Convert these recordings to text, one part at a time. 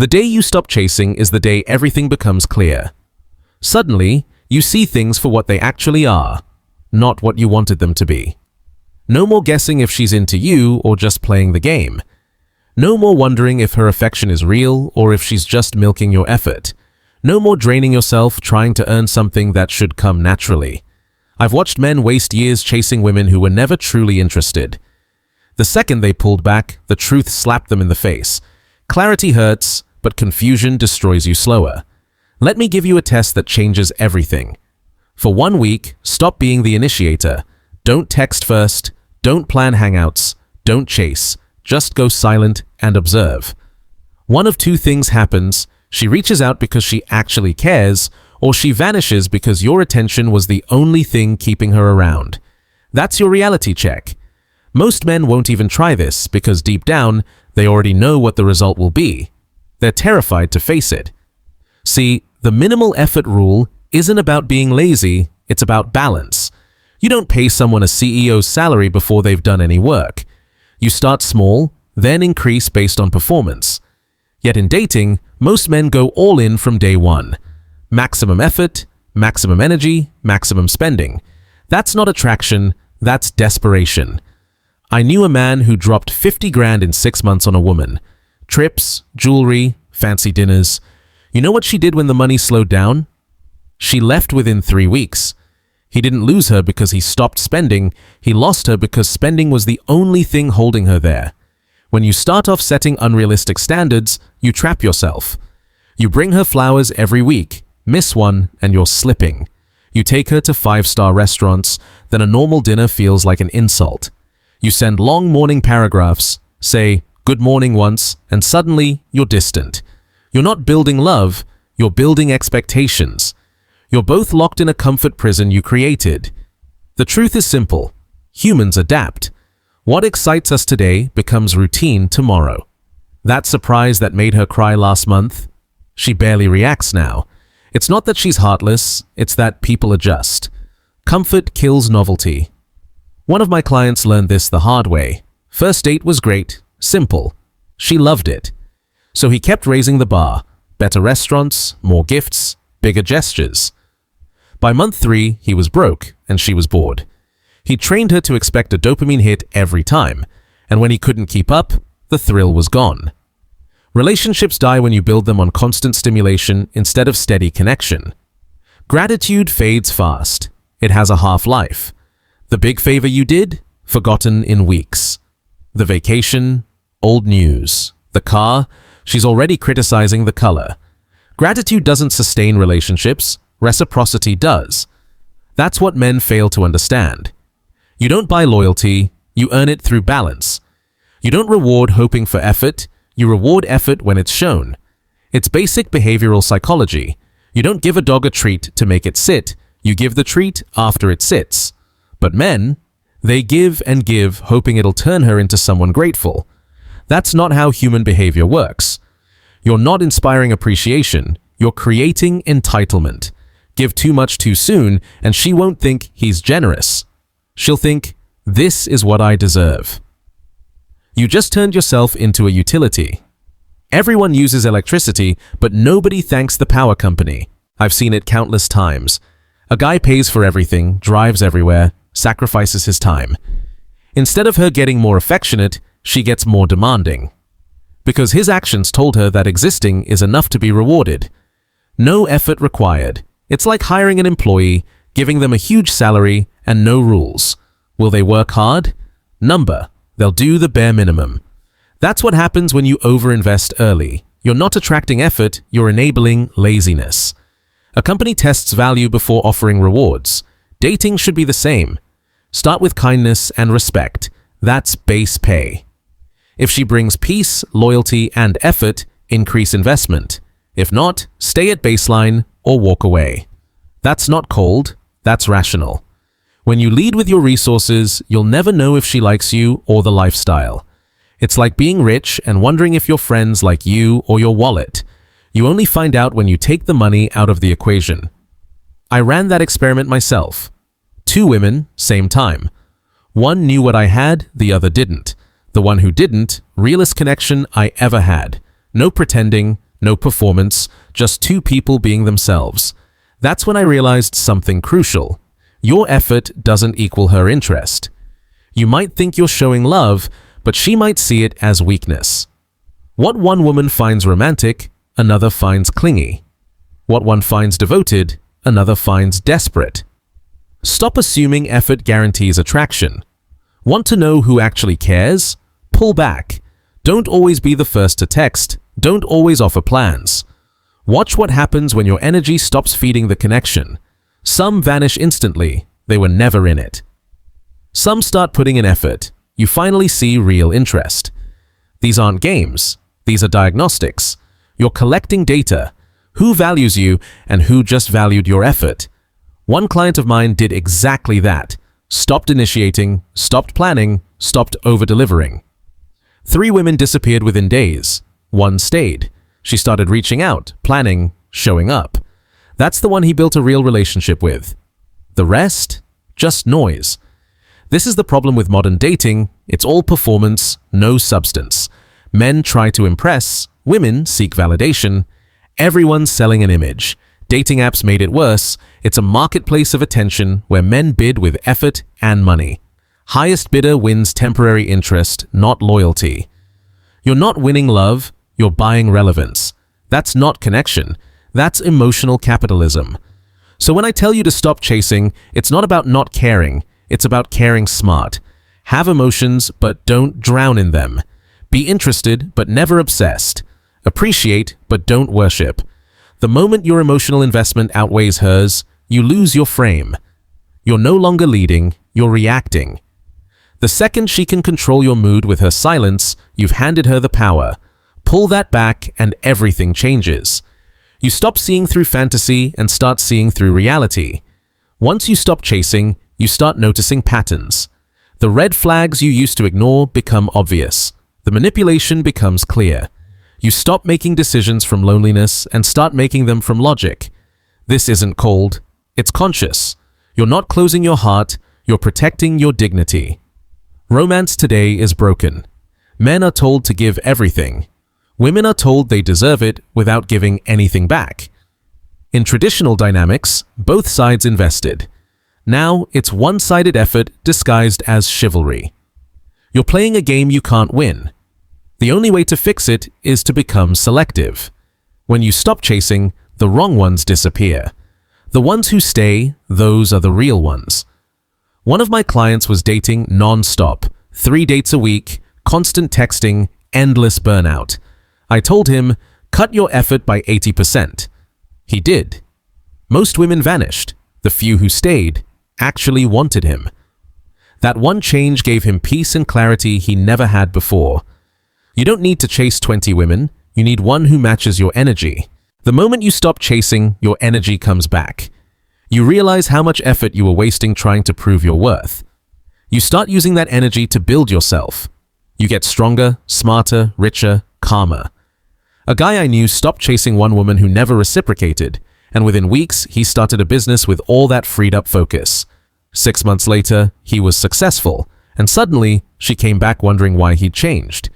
The day you stop chasing is the day everything becomes clear. Suddenly, you see things for what they actually are, not what you wanted them to be. No more guessing if she's into you or just playing the game. No more wondering if her affection is real or if she's just milking your effort. No more draining yourself trying to earn something that should come naturally. I've watched men waste years chasing women who were never truly interested. The second they pulled back, the truth slapped them in the face. Clarity hurts, but confusion destroys you slower. Let me give you a test that changes everything. For 1 week, stop being the initiator. Don't text first, don't plan hangouts, don't chase. Just go silent and observe. One of two things happens: she reaches out because she actually cares, or she vanishes because your attention was the only thing keeping her around. That's your reality check. Most men won't even try this because deep down, they already know what the result will be. They're terrified to face it. See, the minimal effort rule isn't about being lazy, it's about balance. You don't pay someone a CEO's salary before they've done any work. You start small, then increase based on performance. Yet in dating, most men go all in from day one. Maximum effort, maximum energy, maximum spending. That's not attraction, that's desperation. I knew a man who dropped 50 grand in 6 months on a woman. Trips, jewelry, fancy dinners. You know what she did when the money slowed down? She left within 3 weeks. He didn't lose her because he stopped spending, he lost her because spending was the only thing holding her there. When you start off setting unrealistic standards, you trap yourself. You bring her flowers every week, miss one, and you're slipping. You take her to 5-star restaurants, then a normal dinner feels like an insult. You send long morning paragraphs, say good morning once, and suddenly you're distant. You're not building love, you're building expectations. You're both locked in a comfort prison you created. The truth is simple. Humans adapt. What excites us today becomes routine tomorrow. That surprise that made her cry last month? She barely reacts now. It's not that she's heartless, it's that people adjust. Comfort kills novelty. One of my clients learned this the hard way. First date was great, simple. She loved it. So he kept raising the bar. Better restaurants, more gifts, bigger gestures. By month 3, he was broke, and she was bored. He trained her to expect a dopamine hit every time, and when he couldn't keep up, the thrill was gone. Relationships die when you build them on constant stimulation instead of steady connection. Gratitude fades fast. It has a half-life. The big favor you did? Forgotten in weeks. The vacation? Old news. The car? She's already criticizing the color. Gratitude doesn't sustain relationships. Reciprocity does. That's what men fail to understand. You don't buy loyalty, you earn it through balance. You don't reward hoping for effort, you reward effort when it's shown. It's basic behavioral psychology. You don't give a dog a treat to make it sit, you give the treat after it sits. But men, they give and give hoping it'll turn her into someone grateful. That's not how human behavior works. You're not inspiring appreciation, you're creating entitlement. Give too much too soon, and she won't think he's generous. She'll think, this is what I deserve. You just turned yourself into a utility. Everyone uses electricity, but nobody thanks the power company. I've seen it countless times. A guy pays for everything, drives everywhere, sacrifices his time. Instead of her getting more affectionate, she gets more demanding. Because his actions told her that existing is enough to be rewarded. No effort required. It's like hiring an employee, giving them a huge salary and no rules. Will they work hard? Number. They'll do the bare minimum. That's what happens when you overinvest early. You're not attracting effort, you're enabling laziness. A company tests value before offering rewards. Dating should be the same. Start with kindness and respect. That's base pay. If she brings peace, loyalty, and effort, increase investment. If not, stay at baseline or walk away. That's not cold, that's rational. When you lead with your resources, you'll never know if she likes you or the lifestyle. It's like being rich and wondering if your friends like you or your wallet. You only find out when you take the money out of the equation. I ran that experiment myself. 2 women, same time. One knew what I had, the other didn't. The one who didn't, realest connection I ever had. No pretending, no performance, just two people being themselves. That's when I realized something crucial. Your effort doesn't equal her interest. You might think you're showing love, but she might see it as weakness. What one woman finds romantic, another finds clingy. What one finds devoted, another finds desperate. Stop assuming effort guarantees attraction. Want to know who actually cares? Pull back. Don't always be the first to text. Don't always offer plans. Watch what happens when your energy stops feeding the connection. Some vanish instantly. They were never in it. Some start putting in effort. You finally see real interest. These aren't games. These are diagnostics. You're collecting data. Who values you and who just valued your effort? One client of mine did exactly that. Stopped initiating, stopped planning, stopped over-delivering. 3 women disappeared within days. 1 stayed. She started reaching out, planning, showing up. That's the one he built a real relationship with. The rest? Just noise. This is the problem with modern dating. It's all performance, no substance. Men try to impress, women seek validation. Everyone's selling an image. Dating apps made it worse. It's a marketplace of attention where men bid with effort and money. Highest bidder wins temporary interest, not loyalty. You're not winning love, you're buying relevance. That's not connection. That's emotional capitalism. So when I tell you to stop chasing, it's not about not caring. It's about caring smart. Have emotions, but don't drown in them. Be interested, but never obsessed. Appreciate, but don't worship. The moment your emotional investment outweighs hers, you lose your frame. You're no longer leading, you're reacting. The second she can control your mood with her silence, you've handed her the power. Pull that back and everything changes. You stop seeing through fantasy and start seeing through reality. Once you stop chasing, you start noticing patterns. The red flags you used to ignore become obvious. The manipulation becomes clear. You stop making decisions from loneliness and start making them from logic. This isn't cold, it's conscious. You're not closing your heart, you're protecting your dignity. Romance today is broken. Men are told to give everything. Women are told they deserve it without giving anything back. In traditional dynamics, both sides invested. Now, it's one-sided effort disguised as chivalry. You're playing a game you can't win. The only way to fix it is to become selective. When you stop chasing, the wrong ones disappear. The ones who stay, those are the real ones. One of my clients was dating non-stop, 3 dates a week, constant texting, endless burnout. I told him, cut your effort by 80%. He did. Most women vanished. The few who stayed actually wanted him. That one change gave him peace and clarity he never had before. You don't need to chase 20 women, you need one who matches your energy. The moment you stop chasing, your energy comes back. You realize how much effort you were wasting trying to prove your worth. You start using that energy to build yourself. You get stronger, smarter, richer, calmer. A guy I knew stopped chasing one woman who never reciprocated, and within weeks, he started a business with all that freed up focus. 6 months later, he was successful, and suddenly, she came back wondering why he'd changed.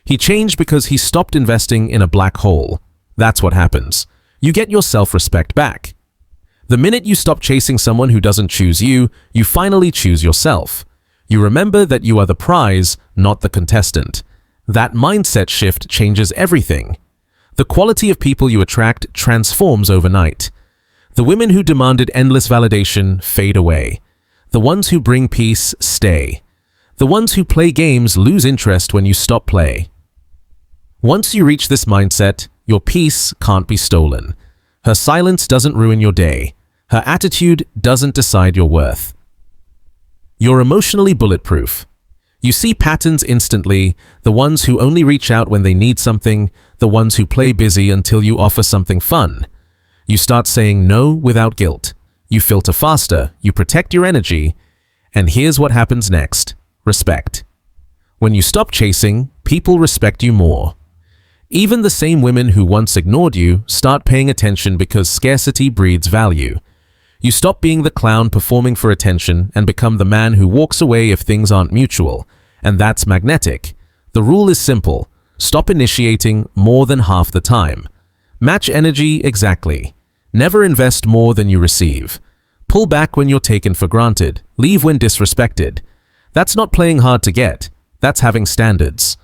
He changed because he stopped investing in a black hole. That's what happens. You get your self-respect back. The minute you stop chasing someone who doesn't choose you, you finally choose yourself. You remember that you are the prize, not the contestant. That mindset shift changes everything. The quality of people you attract transforms overnight. The women who demanded endless validation fade away. The ones who bring peace stay. The ones who play games lose interest when you stop play. Once you reach this mindset, your peace can't be stolen. Her silence doesn't ruin your day. Her attitude doesn't decide your worth. You're emotionally bulletproof. You see patterns instantly, the ones who only reach out when they need something, the ones who play busy until you offer something fun. You start saying no without guilt. You filter faster, you protect your energy, and here's what happens next: respect. When you stop chasing, people respect you more. Even the same women who once ignored you start paying attention because scarcity breeds value. You stop being the clown performing for attention and become the man who walks away if things aren't mutual, and that's magnetic. The rule is simple: stop initiating more than half the time. Match energy exactly. Never invest more than you receive. Pull back when you're taken for granted. Leave when disrespected. That's not playing hard to get. That's having standards.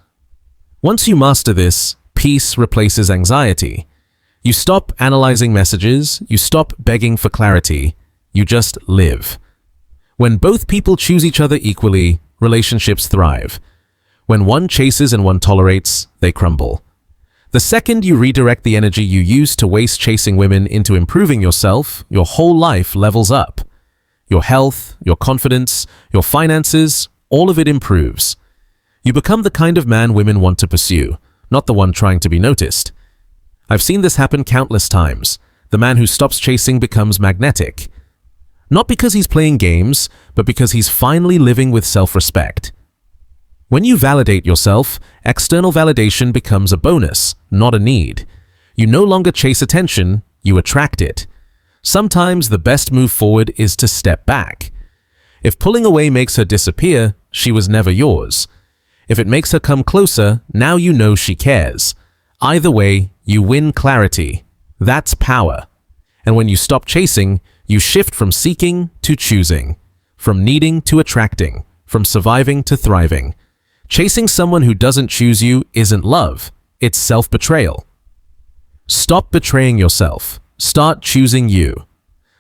Once you master this, peace replaces anxiety. You stop analyzing messages. You stop begging for clarity. You just live. When both people choose each other equally, relationships thrive. When one chases and one tolerates, they crumble. The second you redirect the energy you used to waste chasing women into improving yourself, your whole life levels up. Your health, your confidence, your finances, all of it improves. You become the kind of man women want to pursue, not the one trying to be noticed. I've seen this happen countless times. The man who stops chasing becomes magnetic. Not because he's playing games, but because he's finally living with self-respect. When you validate yourself, external validation becomes a bonus, not a need. You no longer chase attention, you attract it. Sometimes the best move forward is to step back. If pulling away makes her disappear, she was never yours. If it makes her come closer, now you know she cares. Either way, you win clarity. That's power. And when you stop chasing, you shift from seeking to choosing, from needing to attracting, from surviving to thriving. Chasing someone who doesn't choose you isn't love, it's self-betrayal. Stop betraying yourself. Start choosing you.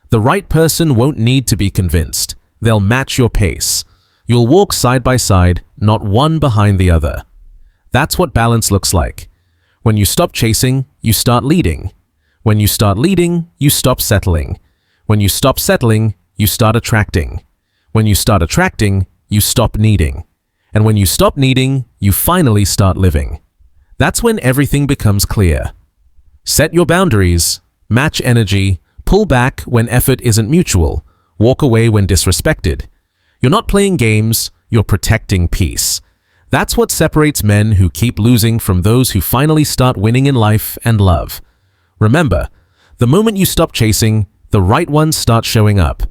The right person won't need to be convinced. They'll match your pace. You'll walk side by side, not one behind the other. That's what balance looks like. When you stop chasing, you start leading. When you start leading, you stop settling. When you stop settling, you start attracting. When you start attracting, you stop needing. And when you stop needing, you finally start living. That's when everything becomes clear. Set your boundaries, match energy, pull back when effort isn't mutual, walk away when disrespected. You're not playing games, you're protecting peace. That's what separates men who keep losing from those who finally start winning in life and love. Remember, the moment you stop chasing, the right ones start showing up.